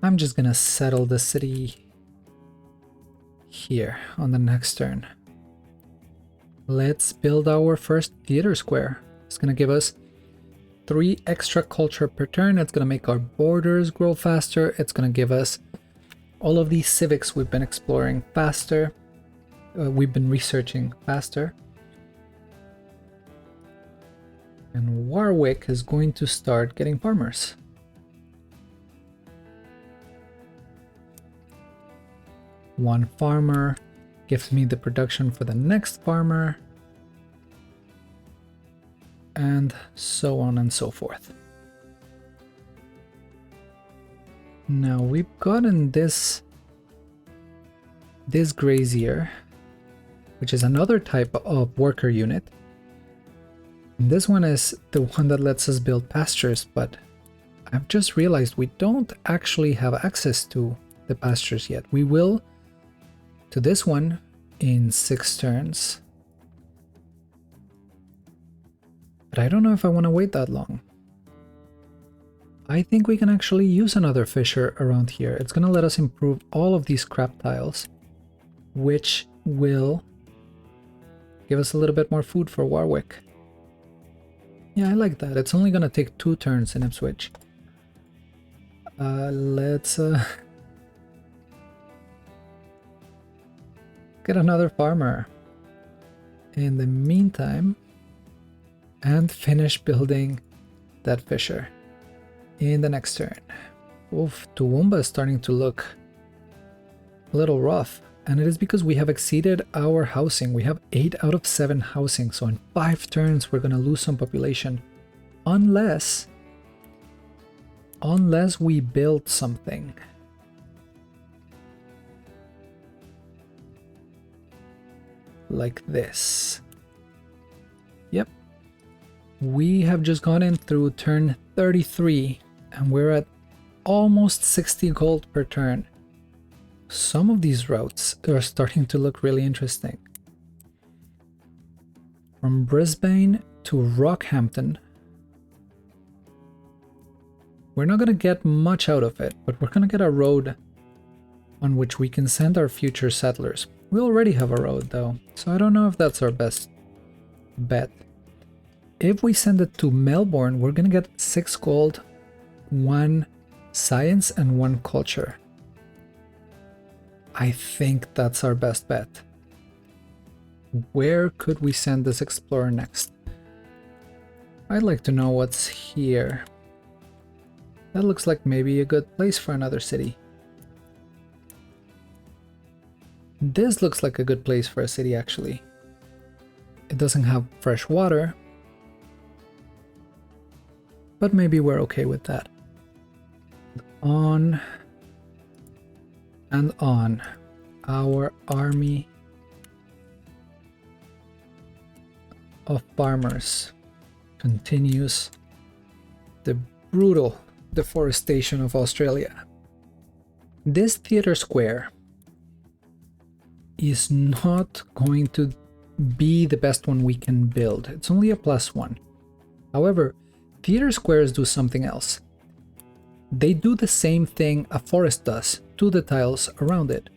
I'm just gonna settle the city here on the next turn. Let's build our first theater square. It's gonna give us 3 extra culture per turn. It's gonna make our borders grow faster. It's gonna give us all of these civics we've been exploring faster. We've been researching faster. And Warwick is going to start getting farmers. One farmer gives me the production for the next farmer. And so on and so forth. Now we've gotten this grazier, which is another type of worker unit. And this one is the one that lets us build pastures, but I've just realized we don't actually have access to the pastures yet. We will to this one in 6 turns. But I don't know if I want to wait that long. I think we can actually use another fisher around here. It's going to let us improve all of these crab tiles, which will give us a little bit more food for Warwick. Yeah, I like that. It's only going to take 2 turns in Ipswich. Let's get another farmer in the meantime and finish building that fisher in the next turn. Oof, Toowoomba is starting to look a little rough, and it is because we have exceeded our housing. We have 8 out of 7 housing, so in 5 turns we're gonna lose some population unless we build something. Like this. Yep. We have just gone in through turn 33 and we're at almost 60 gold per turn. Some of these routes are starting to look really interesting. From Brisbane to Rockhampton. We're not going to get much out of it, but we're going to get a road on which we can send our future settlers. We already have a road though, so I don't know if that's our best bet. If we send it to Melbourne, we're gonna get 6 gold, 1 science and 1 culture. I think that's our best bet. Where could we send this explorer next? I'd like to know what's here. That looks like maybe a good place for another city. This looks like a good place for a city, actually. It doesn't have fresh water, but maybe we're okay with that. On and on. Our army of farmers continues the brutal deforestation of Australia. This theater square is not going to be the best one we can build. It's only a +1. However, theater squares do something else. They do the same thing a forest does to the tiles around it.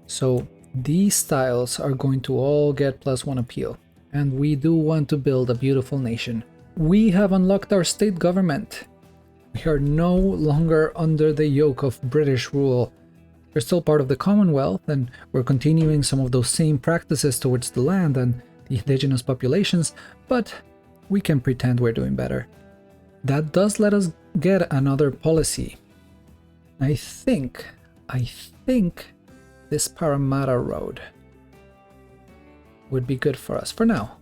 So these tiles are going to all get +1 appeal, and we do want to build a beautiful nation. We have unlocked our state government. We are no longer under the yoke of British rule. We're still part of the Commonwealth, and we're continuing some of those same practices towards the land and the indigenous populations, but we can pretend we're doing better. That does let us get another policy. I think this Parramatta Road would be good for us for now.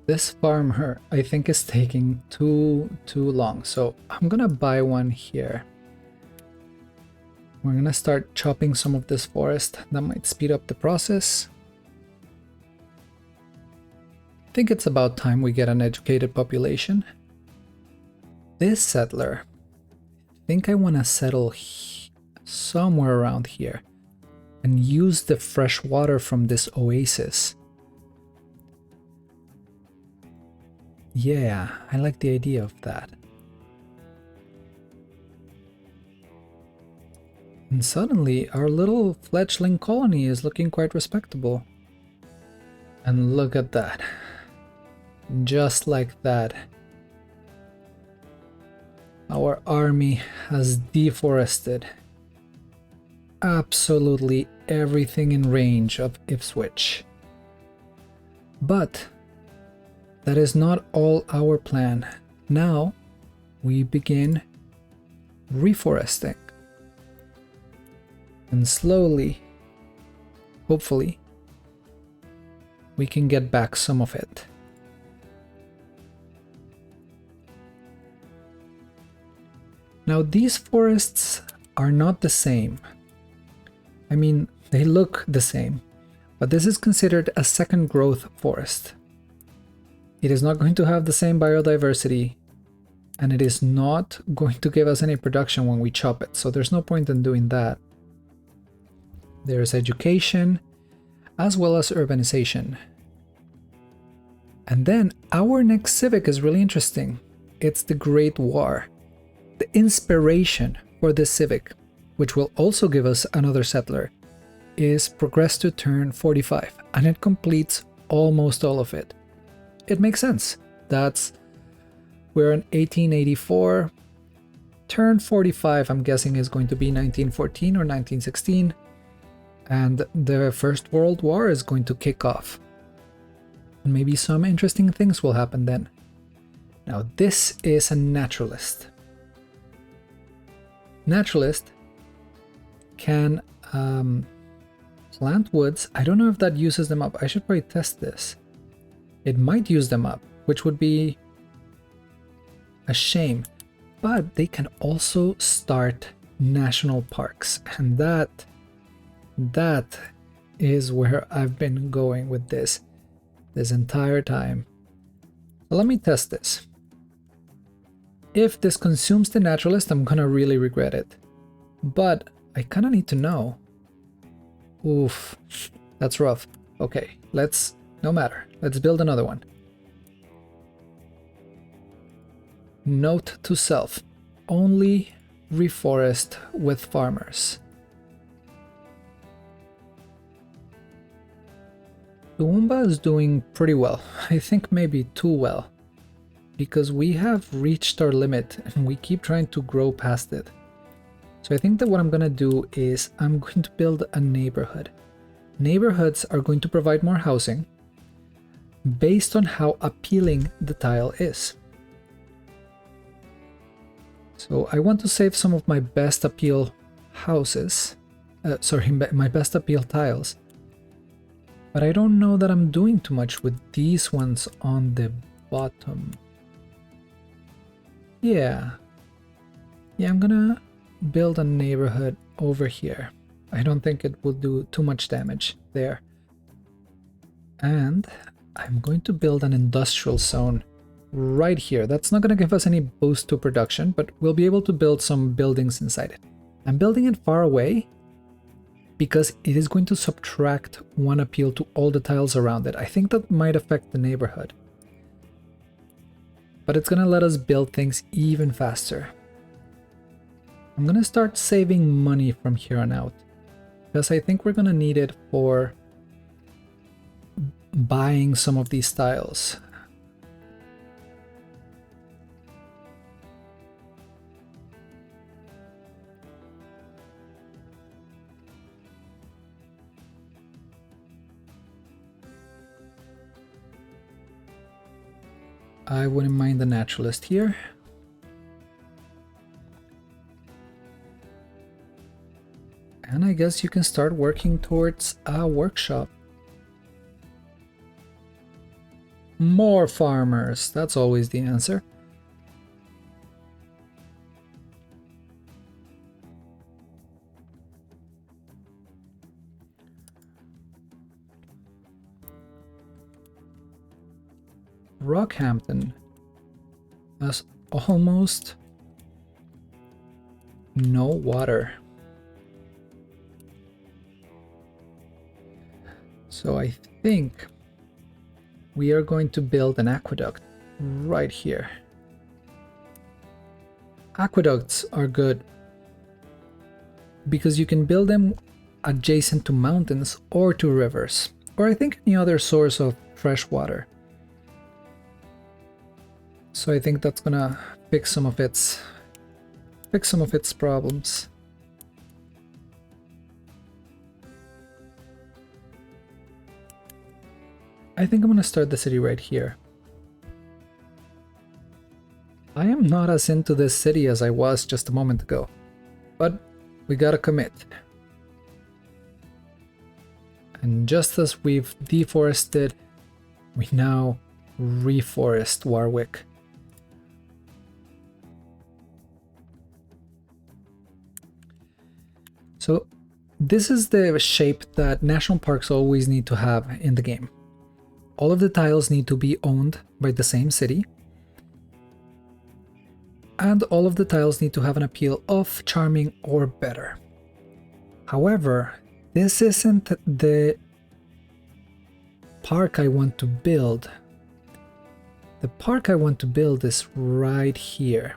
This farmer, I think, is taking too long, so I'm gonna buy one here. We're gonna start chopping some of this forest. That might speed up the process. I think it's about time we get an educated population. This settler, I think I want to settle somewhere around here and use the fresh water from this oasis. Yeah, I like the idea of that. And suddenly our little fledgling colony is looking quite respectable. And look at that. Just like that. Our army has deforested absolutely everything in range of Ipswich. But that is not all our plan. Now we begin reforesting. And slowly, hopefully, we can get back some of it. Now these forests are not the same. I mean, they look the same, but this is considered a second growth forest. It is not going to have the same biodiversity, and it is not going to give us any production when we chop it, so there's no point in doing that. There's education, as well as urbanization. And then our next civic is really interesting. It's the Great War. The inspiration for this civic, which will also give us another settler, is progress to turn 45, and it completes almost all of it. It makes sense. We're in 1884. Turn 45, I'm guessing, is going to be 1914 or 1916. And the First World War is going to kick off. And maybe some interesting things will happen then. Now, this is a naturalist. Naturalist can plant woods. I don't know if that uses them up. I should probably test this. It might use them up, which would be a shame. But they can also start national parks. And that is where I've been going with this entire time. So let me test this. If this consumes the naturalist, I'm gonna really regret it. But I kinda need to know. Oof, that's rough. Okay, no matter. Let's build another one. Note to self, only reforest with farmers. Toowoomba is doing pretty well. I think maybe too well. Because we have reached our limit and we keep trying to grow past it. So I think that what I'm gonna do is I'm going to build a neighborhood. Neighborhoods are going to provide more housing based on how appealing the tile is. So I want to save some of my best appeal houses, my best appeal tiles. But I don't know that I'm doing too much with these ones on the bottom. Yeah, I'm gonna build a neighborhood over here. I don't think it will do too much damage there. And I'm going to build an industrial zone right here. That's not gonna give us any boost to production, but we'll be able to build some buildings inside it. I'm building it far away because it is going to subtract one appeal to all the tiles around it. I think that might affect the neighborhood. But it's gonna let us build things even faster. I'm gonna start saving money from here on out, because I think we're gonna need it for buying some of these tiles. I wouldn't mind the naturalist here. And I guess you can start working towards a workshop. More farmers, that's always the answer. Rockhampton has almost no water. So I think we are going to build an aqueduct right here. Aqueducts are good. because you can build them adjacent to mountains or to rivers, or I think any other source of fresh water. So I think that's gonna fix some of its problems. I think I'm gonna start the city right here. I am not as into this city as I was just a moment ago, but we gotta commit. And just as we've deforested, we now reforest Warwick. So this is the shape that national parks always need to have in the game. All of the tiles need to be owned by the same city, and all of the tiles need to have an appeal of charming or better. However, this isn't the park I want to build. The park I want to build is right here,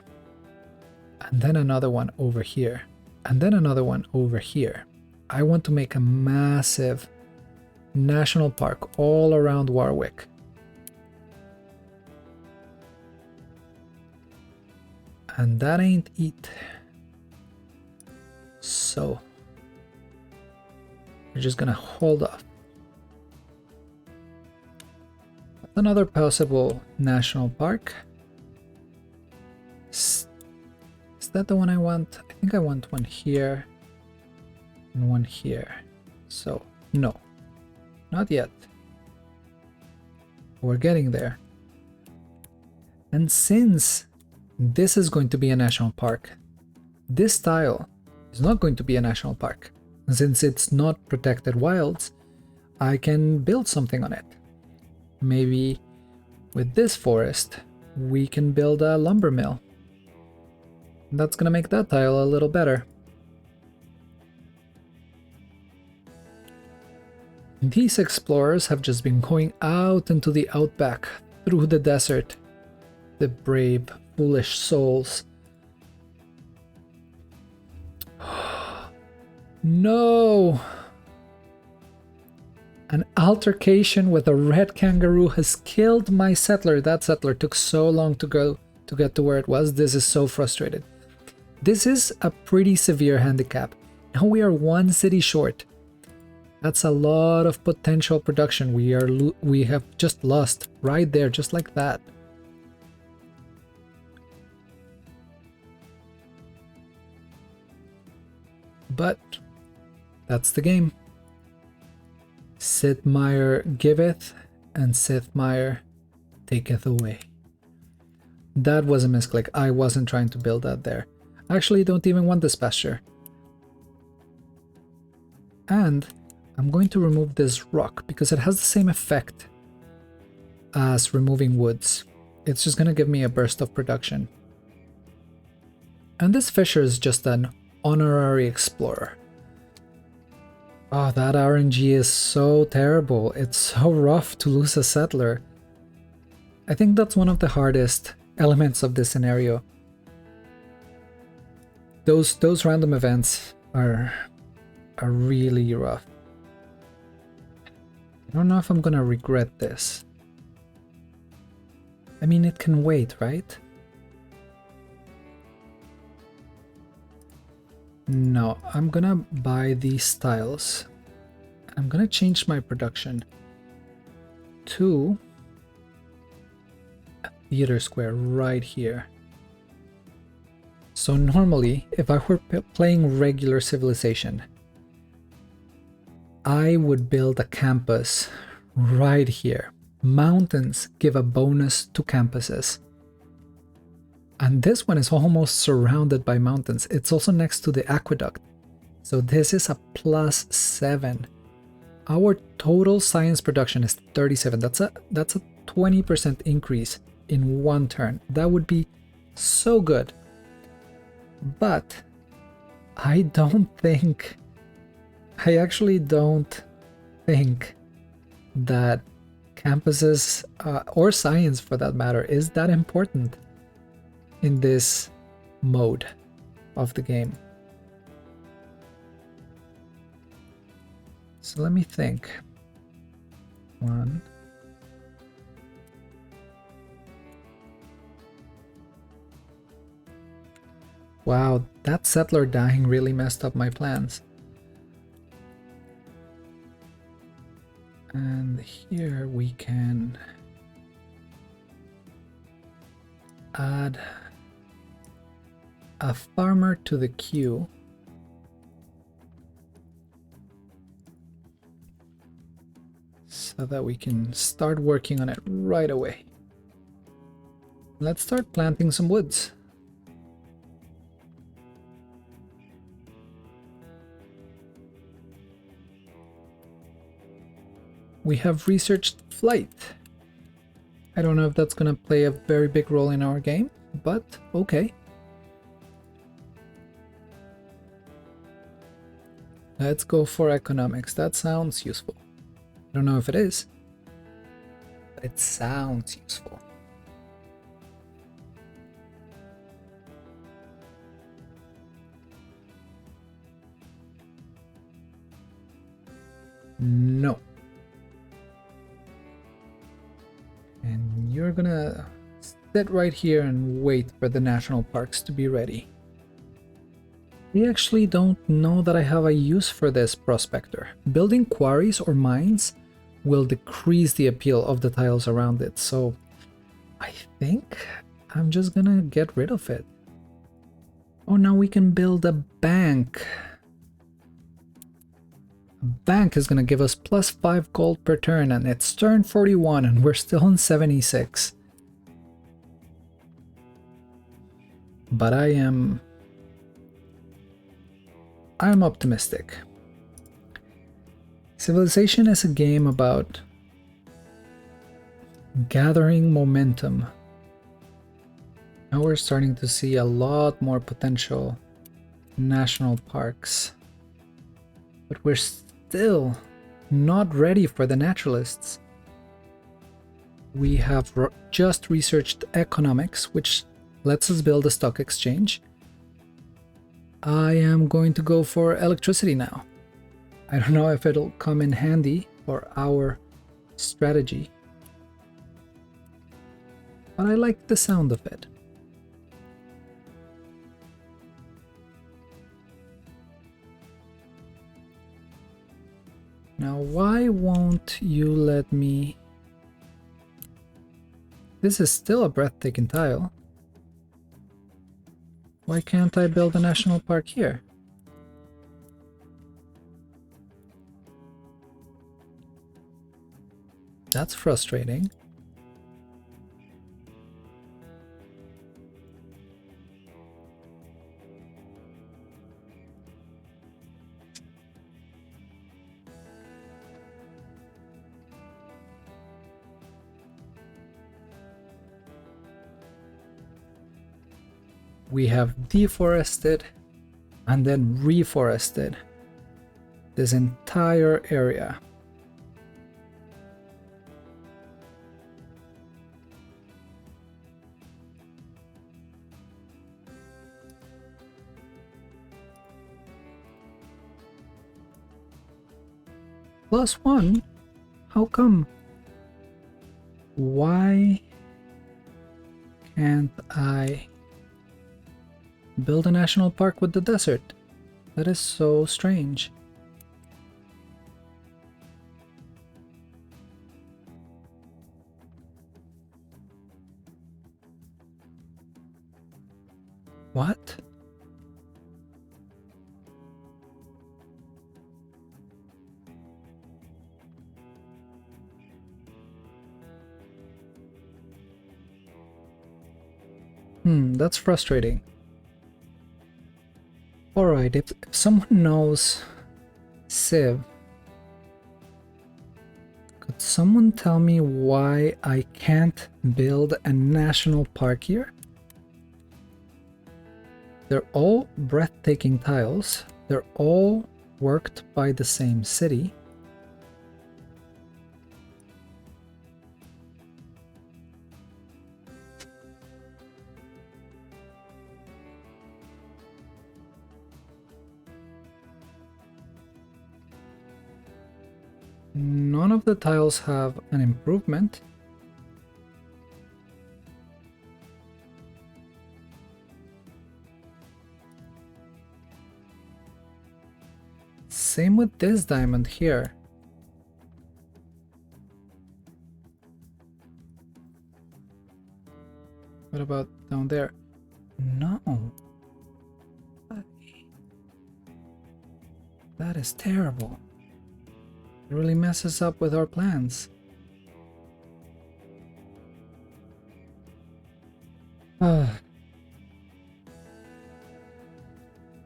and then another one over here, and then another one over here. I want to make a massive national park all around Warwick. And that ain't it. So we're just gonna hold off. That's another possible national park. Is that the one I want? I think I want one here and one here. So no, not yet. We're getting there. And since this is going to be a national park, this tile is not going to be a national park. And since it's not protected wilds, I can build something on it. Maybe with this forest, we can build a lumber mill. That's gonna make that tile a little better. These explorers have just been going out into the outback, through the desert. The brave, foolish souls. No! An altercation with a red kangaroo has killed my settler. That settler took so long to get to where it was. This is so frustrated. This is a pretty severe handicap. Now we are one city short. That's a lot of potential production we have just lost right there, just like that. But that's the game. Sid Meier giveth, and Sid Meier taketh away. That was a misclick. I wasn't trying to build that there. I actually don't even want this pasture. And I'm going to remove this rock because it has the same effect as removing woods. It's just going to give me a burst of production. And this fisher is just an honorary explorer. Oh, that RNG is so terrible. It's so rough to lose a settler. I think that's one of the hardest elements of this scenario. Those random events are really rough. I don't know if I'm gonna regret this. I mean, it can wait, right? No, I'm gonna buy these tiles. I'm gonna change my production to a theater square right here. So normally, if I were playing regular Civilization, I would build a campus right here. Mountains give a bonus to campuses. And this one is almost surrounded by mountains. It's also next to the aqueduct. So this is a +7. Our total science production is 37. That's a 20% increase in one turn. That would be so good. But I actually don't think that campuses, or science for that matter, is that important in this mode of the game. So let me think. 1. Wow, that settler dying really messed up my plans. And here we can add a farmer to the queue. So that we can start working on it right away. Let's start planting some woods. We have researched flight. I don't know if that's going to play a very big role in our game, but okay. Let's go for economics. That sounds useful. I don't know if it is, but it sounds useful. No. And you're gonna sit right here and wait for the national parks to be ready. We actually don't know that I have a use for this prospector. Building quarries or mines will decrease the appeal of the tiles around it, so I think I'm just gonna get rid of it. Oh, now we can build a bank. A bank is gonna give us plus 5 gold per turn, and it's turn 41 and we're still on 76. But I'm optimistic. Civilization is a game about gathering momentum. Now we're starting to see a lot more potential national parks. But we're still not ready for the naturalists. We have just researched economics, which lets us build a stock exchange. I am going to go for electricity now. I don't know if it'll come in handy for our strategy, but I like the sound of it. Now, why won't you let me... This is still a breathtaking tile. Why can't I build a national park here? That's frustrating. We have deforested and then reforested this entire area. +1? How come? Why can't I build a national park with the desert? That is so strange. What? That's frustrating. Alright, if someone knows Civ, could someone tell me why I can't build a national park here? They're all breathtaking tiles. They're all worked by the same city. None of the tiles have an improvement. Same with this diamond here. What about down there? No. That is terrible. It really messes up with our plans.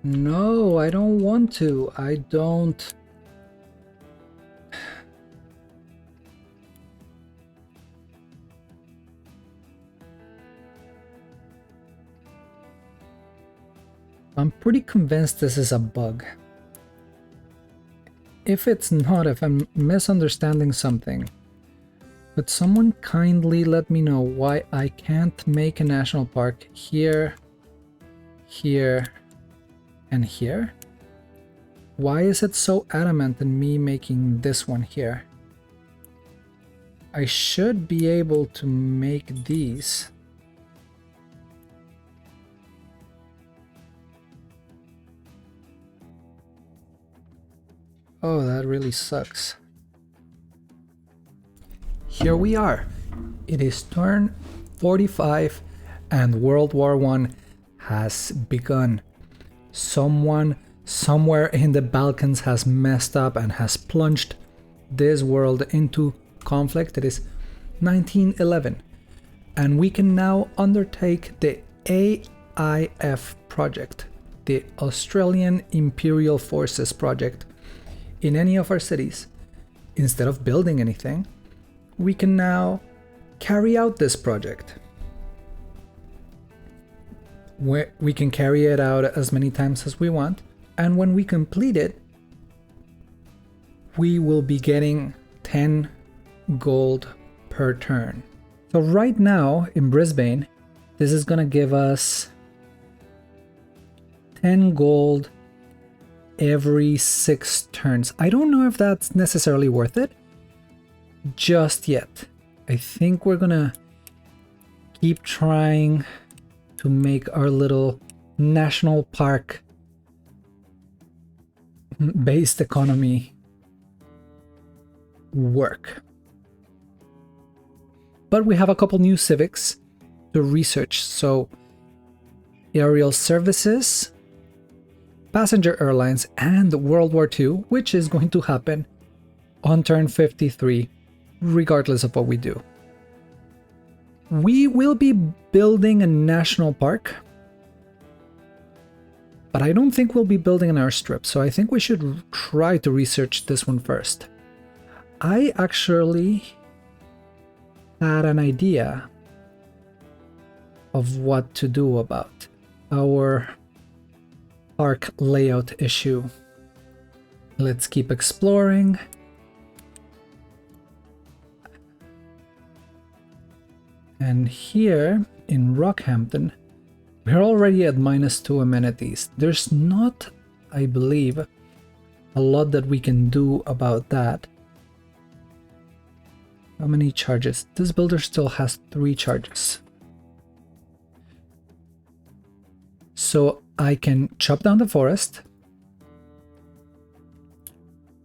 No, I don't want to. I don't. I'm pretty convinced this is a bug. If it's not, if I'm misunderstanding something, could someone kindly let me know why I can't make a national park here, here, and here? Why is it so adamant in me making this one here? I should be able to make these. Oh, that really sucks. Here we are. It is turn 45 and World War I has begun. Someone somewhere in the Balkans has messed up and has plunged this world into conflict. It is 1911 and we can now undertake the AIF project, the Australian Imperial Forces project, in any of our cities. Instead of building anything, we can now carry out this project. We can carry it out as many times as we want, and when we complete it, we will be getting 10 gold per turn. So right now in Brisbane, this is gonna give us 10 gold every 6 turns. I don't know if that's necessarily worth it just yet. I think we're gonna keep trying to make our little national park based economy work. But we have a couple new civics to research. So aerial services, passenger airlines, and World War II, which is going to happen on turn 53, regardless of what we do. We will be building a national park, but I don't think we'll be building an airstrip, so I think we should try to research this one first. I actually had an idea of what to do about our park layout issue. Let's keep exploring. And here in Rockhampton, we're already at -2 amenities. There's not, I believe, a lot that we can do about that. How many charges? This builder still has 3 charges. So I can chop down the forest,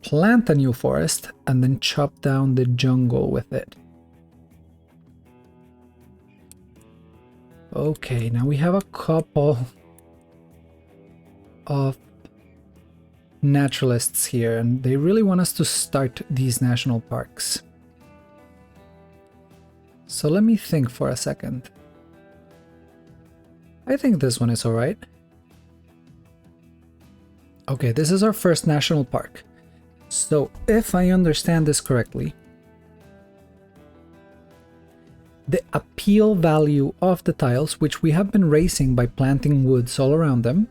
plant a new forest, and then chop down the jungle with it. Okay, now we have a couple of naturalists here, and they really want us to start these national parks. So let me think for a second. I think this one is alright. Okay, this is our first national park. So if I understand this correctly, the appeal value of the tiles, which we have been raising by planting woods all around them,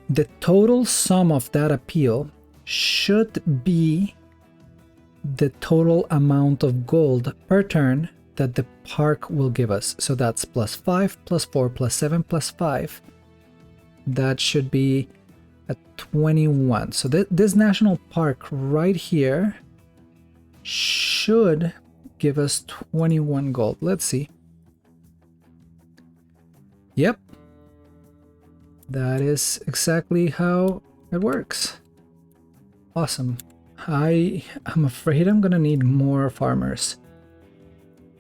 the total sum of that appeal should be the total amount of gold per turn that the park will give us. So that's +5, +4, +7, +5. That should be at 21. So this national park right here should give us 21 gold. Let's see. Yep. That is exactly how it works. Awesome. I'm afraid I'm gonna need more farmers.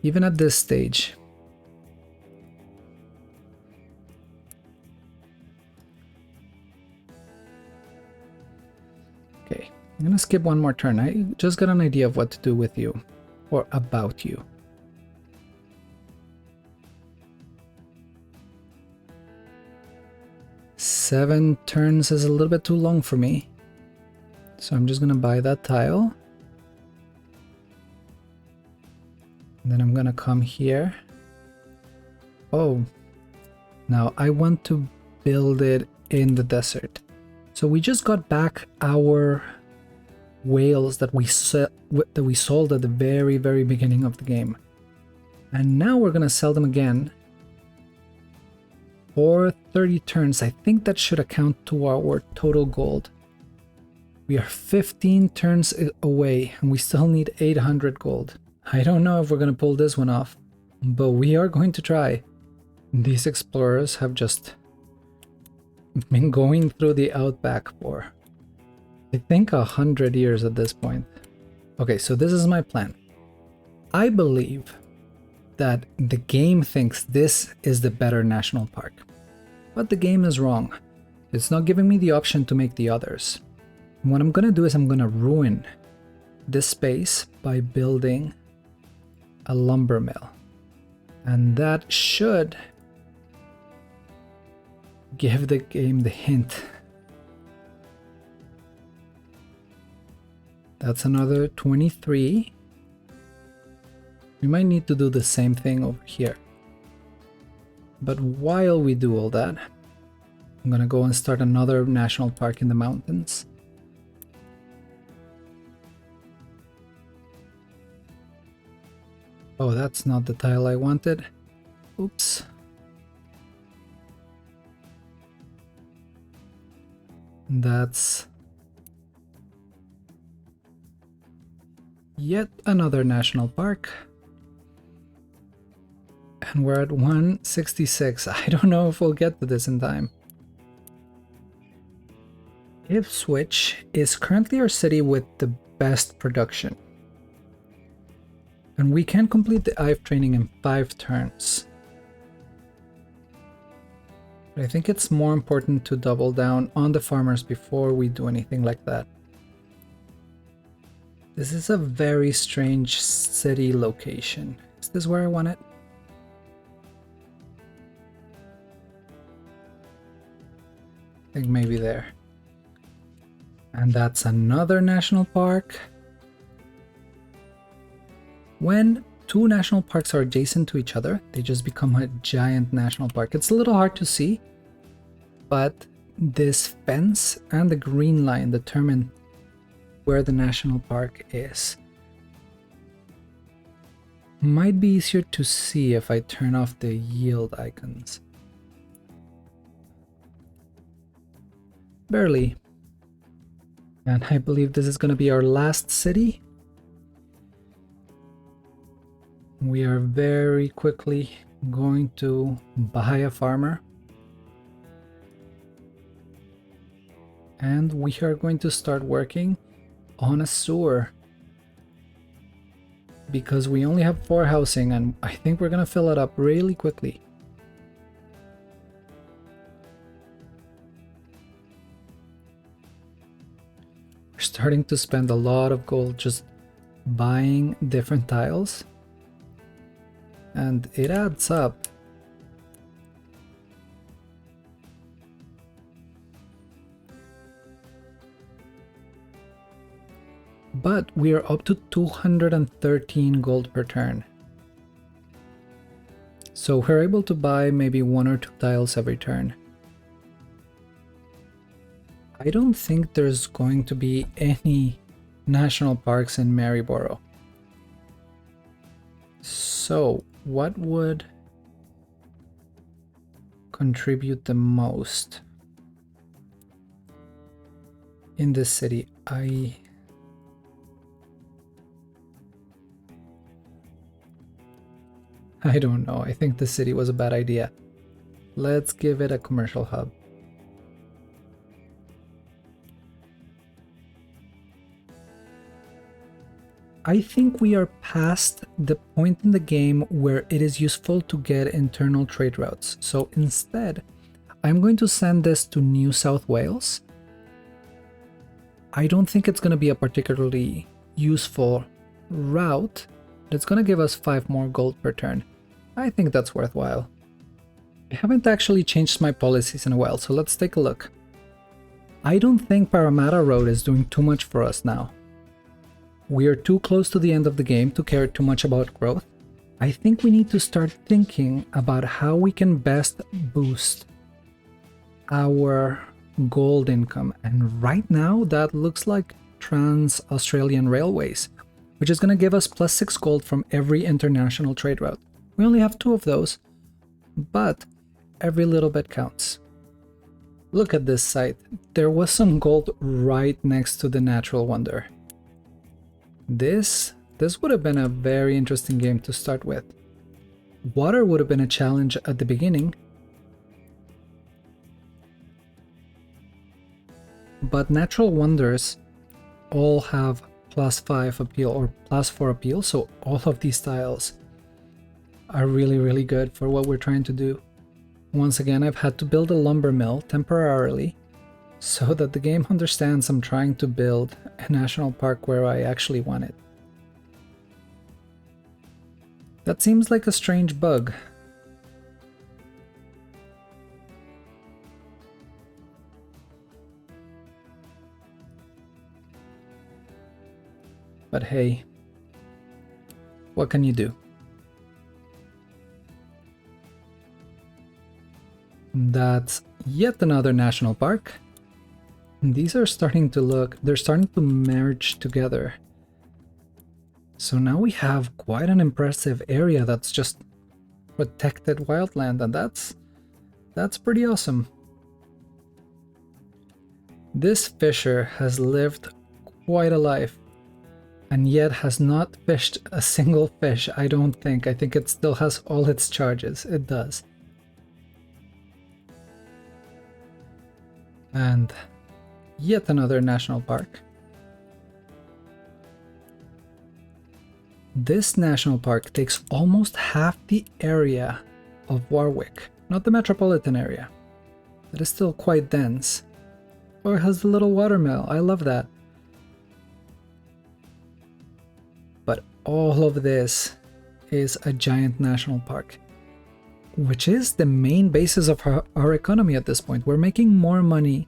Even at this stage. Okay, I'm gonna skip one more turn. I just got an idea of what to do with you. Or about you. Seven turns is a little bit too long for me. So I'm just gonna buy that tile. And then I'm gonna come here. Oh, now I want to build it in the desert. So we just got back our whales that we sold at the very beginning of the game. And now we're gonna sell them again for 30 turns. I think that should account to our total gold. We are 15 turns away and we still need 800 gold. I don't know if we're gonna pull this one off, but we are going to try. These explorers have just been going through the outback for, I think, 100 years at this point. Okay, so this is my plan. I believe that the game thinks this is the better national park, but the game is wrong. It's not giving me the option to make the others. What I'm gonna do is I'm gonna ruin this space by building a lumber mill, and that should give the game the hint. That's another 23. We might need to do the same thing over here. But while we do all that, I'm gonna go and start another national park in the mountains. Oh, that's not the tile I wanted. Oops. That's yet another national park. And we're at 166. I don't know if we'll get to this in time. Ipswich is currently our city with the best production. And we can complete the IVE training in 5 turns. But I think it's more important to double down on the farmers before we do anything like that. This is a very strange city location. Is this where I want it? I think maybe there. And that's another national park. When 2 national parks are adjacent to each other, they just become a giant national park. It's a little hard to see, but this fence and the green line determine where the national park is. Might be easier to see if I turn off the yield icons. Barely. And I believe this is going to be our last city. We are very quickly going to buy a farmer. And we are going to start working on a sewer. Because we only have 4 housing and I think we're going to fill it up really quickly. We're starting to spend a lot of gold just buying different tiles. And it adds up. But we are up to 213 gold per turn. So we're able to buy maybe 1 or 2 tiles every turn. I don't think there's going to be any national parks in Maryborough. So what would contribute the most? in this city. I don't know. I think this city was a bad idea. Let's give it a commercial hub. I think we are past the point in the game where it is useful to get internal trade routes. So instead, I'm going to send this to New South Wales. I don't think it's going to be a particularly useful route. It's going to give us 5 more gold per turn. I think that's worthwhile. I haven't actually changed my policies in a while, so let's take a look. I don't think Parramatta Road is doing too much for us now. We are too close to the end of the game to care too much about growth. I think we need to start thinking about how we can best boost our gold income. And right now that looks like Trans-Australian Railways, which is going to give us +6 gold from every international trade route. We only have 2 of those, but every little bit counts. Look at this site. There was some gold right next to the natural wonder. This would have been a very interesting game to start with. Water would have been a challenge at the beginning, but natural wonders all have +5 appeal or +4 appeal, so all of these tiles are really good for what we're trying to do. Once again, I've had to build a lumber mill temporarily so that the game understands I'm trying to build a national park where I actually want it. That seems like a strange bug. But hey, what can you do? That's yet another national park. These are starting to look, they're starting to merge together. So now we have quite an impressive area that's just protected wildland, and that's pretty awesome. This fisher has lived quite a life and yet has not fished a single fish, I don't think. I think it still has all its charges. It does. And yet another national park. This national park takes almost half the area of Warwick, not the metropolitan area. It is still quite dense. Oh, it has the little watermill. I love that. But all of this is a giant national park, which is the main basis of our economy at this point. We're making more money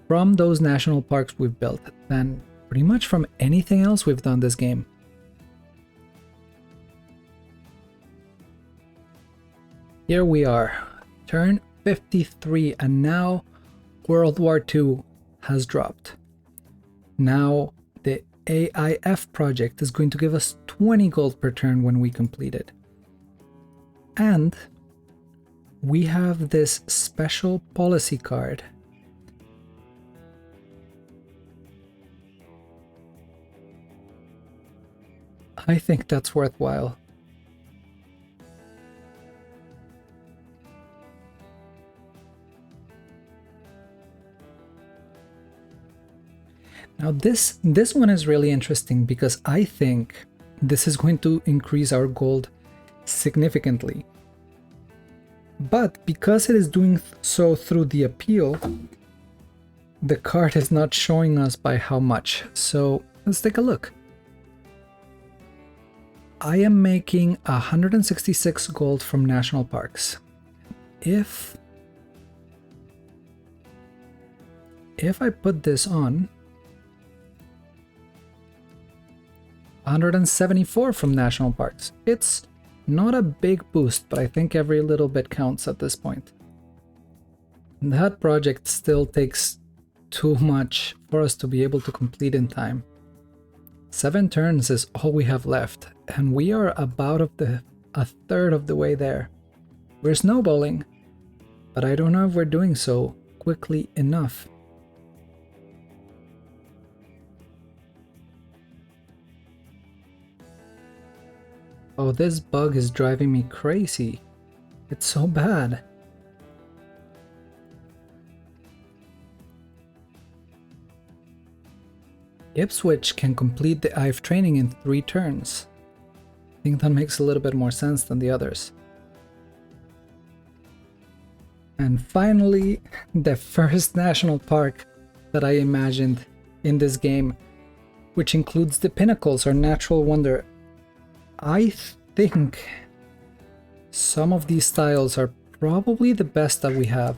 from those national parks we've built than pretty much from anything else we've done this game. Here we are, turn 53, and now World War II has dropped. Now the AIF project is going to give us 20 gold per turn when we complete it. And we have this special policy card. I think that's worthwhile. Now this one is really interesting because I think this is going to increase our gold significantly. But because it is doing so through the appeal, the card is not showing us by how much. So let's take a look. I am making 166 gold from national parks. If I put this on, 174 from national parks. It's not a big boost, but I think every little bit counts at this point. That project still takes too much for us to be able to complete in time. 7 turns is all we have left, and we are about a third of the way there. We're snowballing, but I don't know if we're doing so quickly enough. Oh, this bug is driving me crazy. It's so bad. Ipswich can complete the IVE training in 3 turns. I think that makes a little bit more sense than the others. And finally, the first national park that I imagined in this game, which includes the Pinnacles, or natural wonder. I think some of these styles are probably the best that we have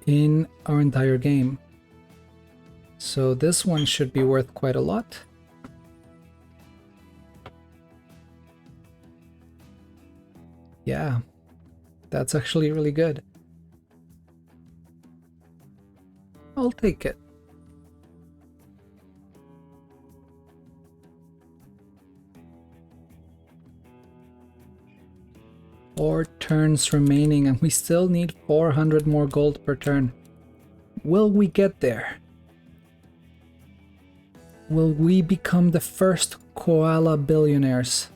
in our entire game. So this one should be worth quite a lot. Yeah, that's actually really good. I'll take it. Four turns remaining and we still need 400 more gold per turn. Will we get there? Will we become the first koala billionaires?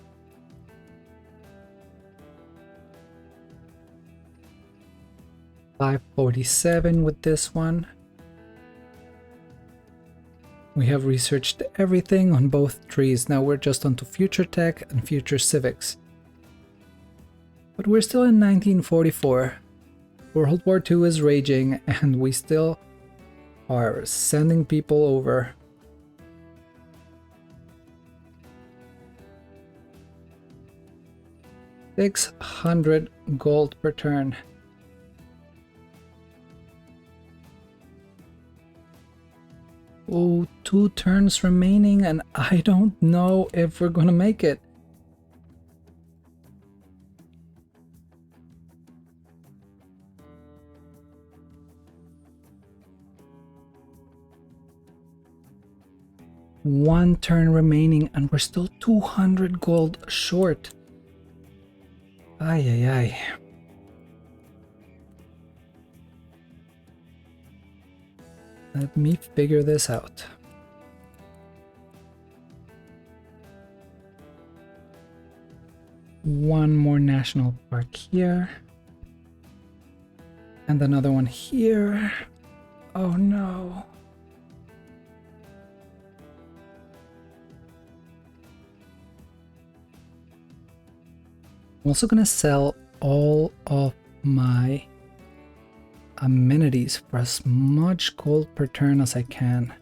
$547 with this one. We have researched everything on both trees. Now we're just onto future tech and future civics. But we're still in 1944. World War II is raging and we still are sending people over. $600 gold per turn. Oh, 2 turns remaining and I don't know if we're gonna make it. One turn remaining and we're still 200 gold short. Ay, ay, ay. Let me figure this out. One more national park here. And another one here. Oh no. I'm also gonna sell all of my amenities for as much gold per turn as I can.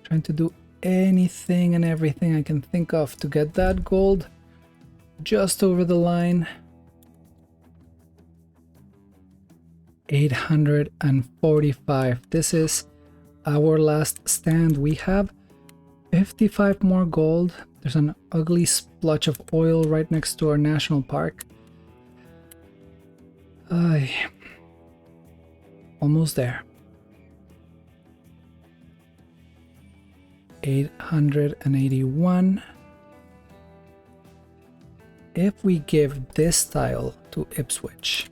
Trying to do anything and everything I can think of to get that gold just over the line. 845. This is our last stand. We have 55 more gold. There's an ugly splotch of oil right next to our national park. Almost there. 881. If we give this tile to Ipswich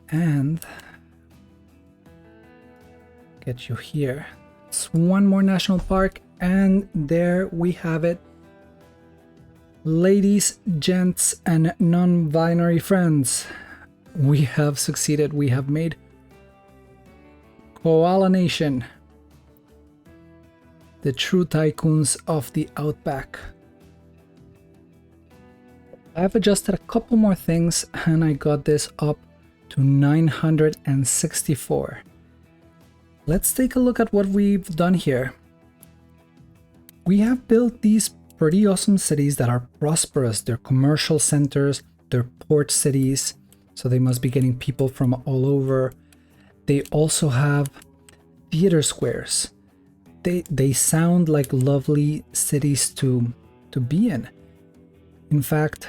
and get you here, it's one more national park, and there we have it. Ladies, gents, and non-binary friends, we have succeeded. We have made Koala Nation the true tycoons of the Outback. I've adjusted a couple more things and I got this up to 964. Let's take a look at what we've done here. We have built these pretty awesome cities that are prosperous. They're commercial centers, they're port cities, so they must be getting people from all over. They also have theater squares. They sound like lovely cities to be in. In fact,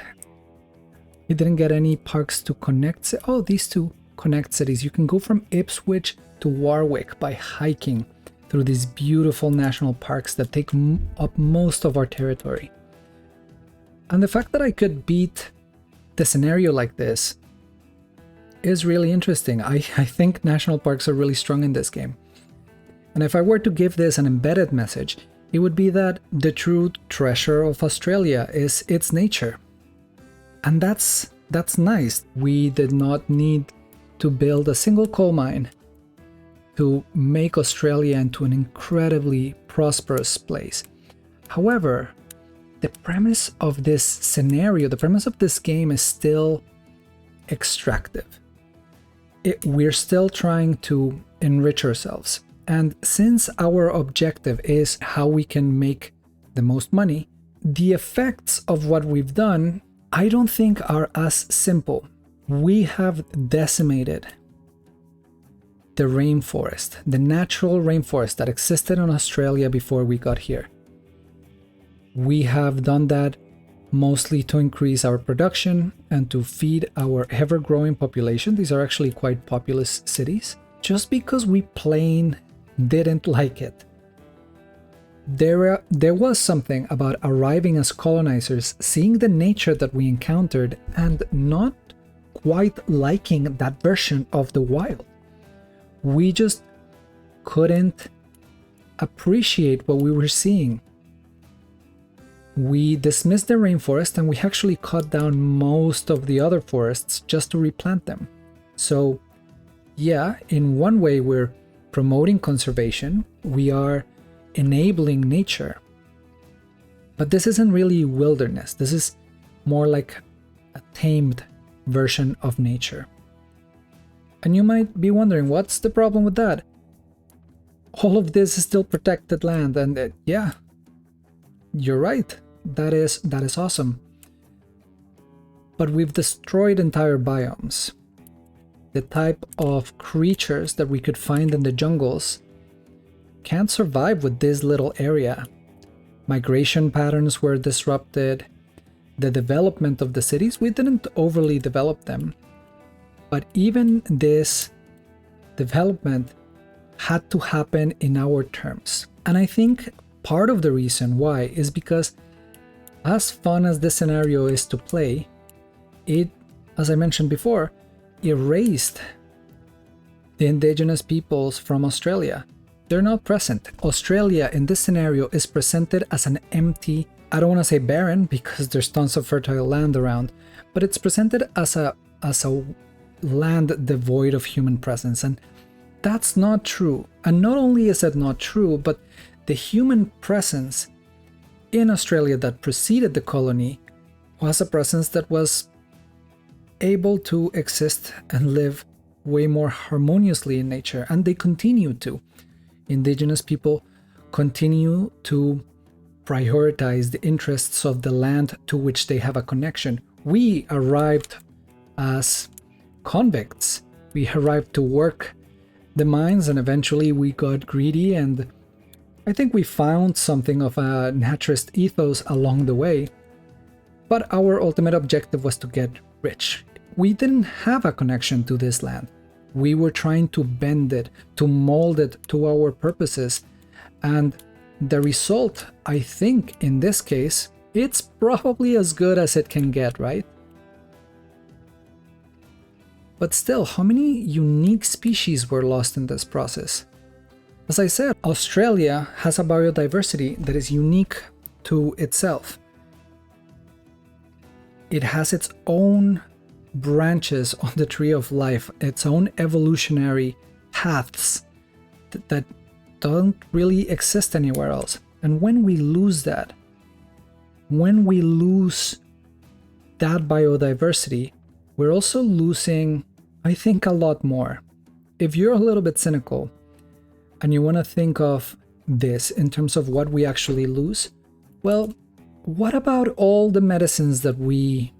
we didn't get any parks to connect. Oh, these two connect cities. You can go from Ipswich to Warwick by hiking through these beautiful national parks that take up most of our territory. And the fact that I could beat the scenario like this is really interesting. I think national parks are really strong in this game. And if I were to give this an embedded message, it would be that the true treasure of Australia is its nature. And that's nice. We did not need to build a single coal mine to make Australia into an incredibly prosperous place. However, the premise of this scenario, the premise of this game is still extractive. We're still trying to enrich ourselves. And since our objective is how we can make the most money, the effects of what we've done, I don't think are as simple. We have decimated the rainforest, the natural rainforest that existed in Australia before we got here. We have done that mostly to increase our production and to feed our ever-growing population. These are actually quite populous cities. Just because we plain didn't like it. There was something about arriving as colonizers, seeing the nature that we encountered, and not quite liking that version of the wild. We just couldn't appreciate what we were seeing. We dismissed the rainforest and we actually cut down most of the other forests just to replant them. So yeah, in one way we're promoting conservation, we are enabling nature. But this isn't really wilderness. This is more like a tamed version of nature. And you might be wondering, what's the problem with that? All of this is still protected land, and yeah, you're right. That is awesome. But we've destroyed entire biomes. The type of creatures that we could find in the jungles can't survive with this little area. Migration patterns were disrupted. The development of the cities, we didn't overly develop them. But even this development had to happen in our terms. And I think part of the reason why is because as fun as this scenario is to play, it, as I mentioned before, erased the indigenous peoples from Australia. They're not present. Australia in this scenario is presented as an empty, I don't want to say barren because there's tons of fertile land around, but it's presented as a land devoid of human presence, and that's not true. And not only is that not true, but the human presence in Australia that preceded the colony was a presence that was able to exist and live way more harmoniously in nature, and they continue to. Indigenous people continue to prioritize the interests of the land to which they have a connection. We arrived as convicts. We arrived to work the mines, and eventually we got greedy, and I think we found something of a naturist ethos along the way. But our ultimate objective was to get rich. We didn't have a connection to this land. We were trying to bend it, to mold it to our purposes. And the result, I think, in this case, it's probably as good as it can get, right? But still, how many unique species were lost in this process? As I said, Australia has a biodiversity that is unique to itself. It has its own branches on the tree of life, its own evolutionary paths that don't really exist anywhere else. And when we lose that, when we lose that biodiversity, we're also losing, I think, a lot more. If you're a little bit cynical and you want to think of this in terms of what we actually lose, well, what about all the medicines that we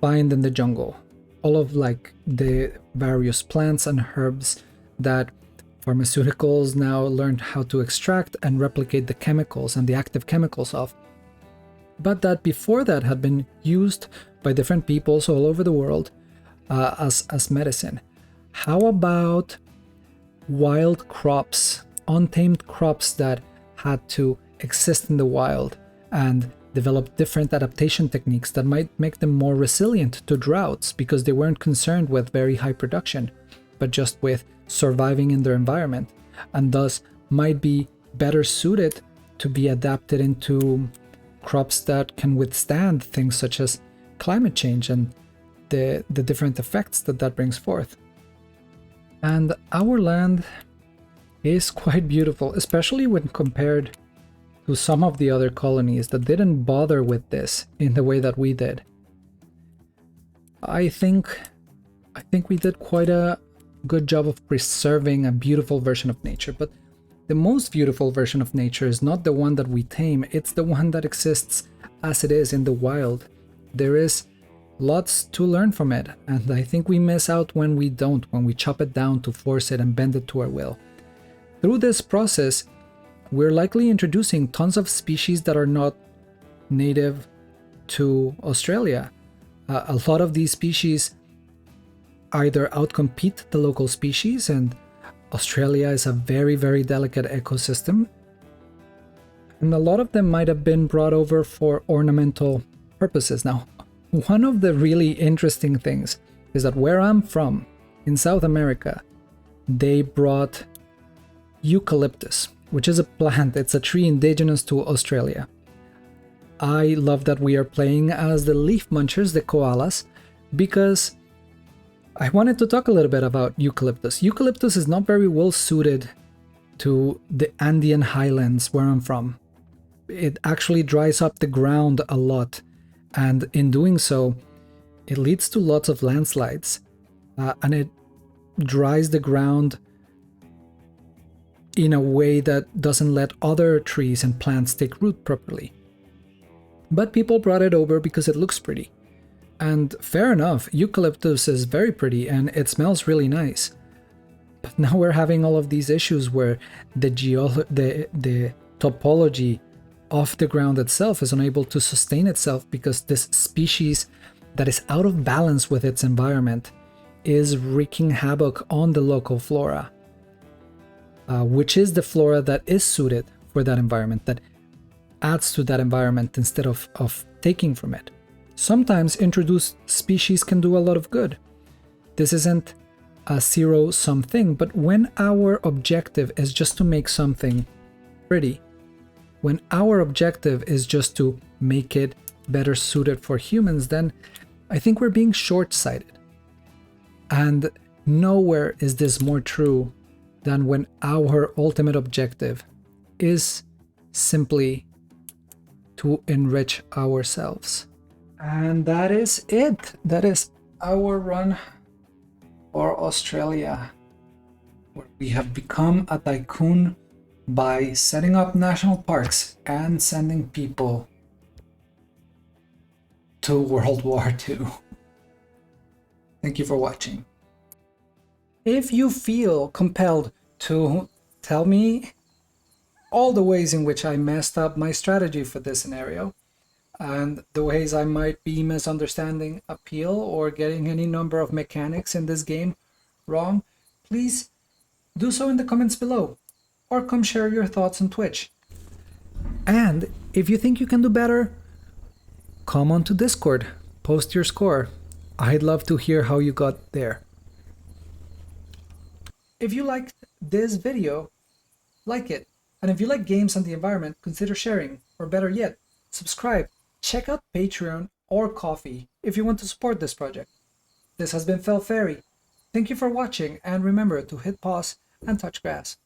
find in the jungle? All of like the various plants and herbs that pharmaceuticals now learned how to extract and replicate the chemicals and the active chemicals of, but that before that had been used by different peoples all over the world as medicine. How about wild crops, untamed crops that had to exist in the wild and developed different adaptation techniques that might make them more resilient to droughts because they weren't concerned with very high production, but just with surviving in their environment, and thus might be better suited to be adapted into crops that can withstand things such as climate change and the different effects that brings forth. And our land is quite beautiful, especially when compared to some of the other colonies that didn't bother with this in the way that we did. I think we did quite a good job of preserving a beautiful version of nature, but the most beautiful version of nature is not the one that we tame, it's the one that exists as it is in the wild. There is lots to learn from it, and I think we miss out when we don't, when we chop it down to force it and bend it to our will. Through this process, we're likely introducing tons of species that are not native to Australia. A lot of these species either outcompete the local species, and Australia is a very, very delicate ecosystem. And a lot of them might have been brought over for ornamental purposes. Now, one of the really interesting things is that where I'm from, in South America, they brought eucalyptus, which is a plant, it's a tree indigenous to Australia. I love that we are playing as the leaf munchers, the koalas, because I wanted to talk a little bit about eucalyptus. Eucalyptus is not very well suited to the Andean highlands where I'm from. It actually dries up the ground a lot, and in doing so, it leads to lots of landslides, and it dries the ground in a way that doesn't let other trees and plants take root properly. But people brought it over because it looks pretty. And fair enough, eucalyptus is very pretty and it smells really nice. But now we're having all of these issues where the topology of the ground itself is unable to sustain itself because this species that is out of balance with its environment is wreaking havoc on the local flora. Which is the flora that is suited for that environment, that adds to that environment instead of taking from it. Sometimes introduced species can do a lot of good. This isn't a zero-sum thing, but when our objective is just to make something pretty, when our objective is just to make it better suited for humans, then I think we're being short-sighted. And nowhere is this more true than when our ultimate objective is simply to enrich ourselves. And that is it. That is our run for Australia, where we have become a tycoon by setting up national parks and sending people to World War II. Thank you for watching. If you feel compelled to tell me all the ways in which I messed up my strategy for this scenario, and the ways I might be misunderstanding appeal or getting any number of mechanics in this game wrong, please do so in the comments below, or come share your thoughts on Twitch. And if you think you can do better, come onto Discord, post your score. I'd love to hear how you got there. If you liked this video, like it. And if you like games and the environment, consider sharing, or better yet, subscribe. Check out Patreon or Ko-fi if you want to support this project. This has been Faerie. Thank you for watching, and remember to hit pause and touch grass.